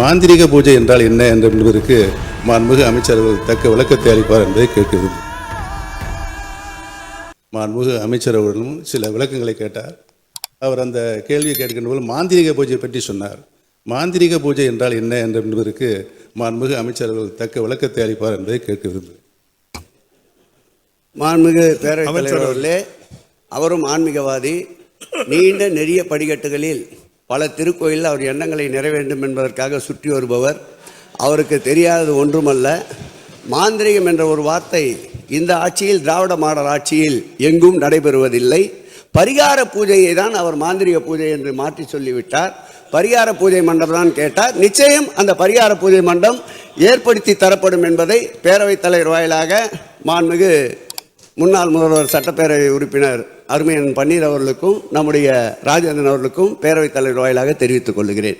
மாந்திரிக பூஜை என்றால் என்ன என்பதற்கு மாண்புமிகு அமைச்சர்கள் தக்க விளக்கத்தை அளிப்பார் என்பதை கேட்கிறது. மாண்புமிகு அமைச்சர் அவர்களும் சில விளக்கங்களை கேட்டார். அவர் அந்த கேள்வியை கேட்கின்ற போது மாந்திரிக பூஜை பற்றி சொன்னார். மாந்திரிக பூஜை என்றால் என்ன என்பதற்கு மாண்புமிகு அமைச்சர்கள் தக்க விளக்கத்தை அளிப்பார் என்பதை கேட்கிறது. மாண்புமிகு பேரவைத் தலைவர் அவர்களே, அவரும் ஆன்மீகவாதி, நீண்ட நெறிய படிக்கட்டுகளில் பல திருக்கோயிலில் அவர் எண்ணங்களை நிறைவேற வேண்டும் என்பதற்காக சுற்றி வருபவர். அவருக்கு தெரியாதது ஒன்றுமல்ல. மாந்திரிகம் என்ற ஒரு வார்த்தை இந்த ஆட்சியில், திராவிட மாடல் ஆட்சியில் எங்கும் நடைபெறுவதில்லை. பரிகார பூஜையை தான் அவர் மாந்திரிக பூஜை என்று மாற்றி சொல்லிவிட்டார். பரிகார பூஜை மண்டபம் தான் கேட்டார். நிச்சயம் அந்த பரிகார பூஜை மண்டபம் ஏற்படுத்தி தரப்படும் என்பதை பேரவைத் தலைவர் வாயிலாக மாண்புமிகு முன்னாள் முதல்வர் சட்டப்பேரவை உறுப்பினர் அருமையன் பன்னீர் அவர்களுக்கும் நம்முடைய ராஜேந்திரன் அவர்களுக்கும் பேரவைத் தலைவர் வாயிலாக தெரிவித்துக் கொள்கிறேன்.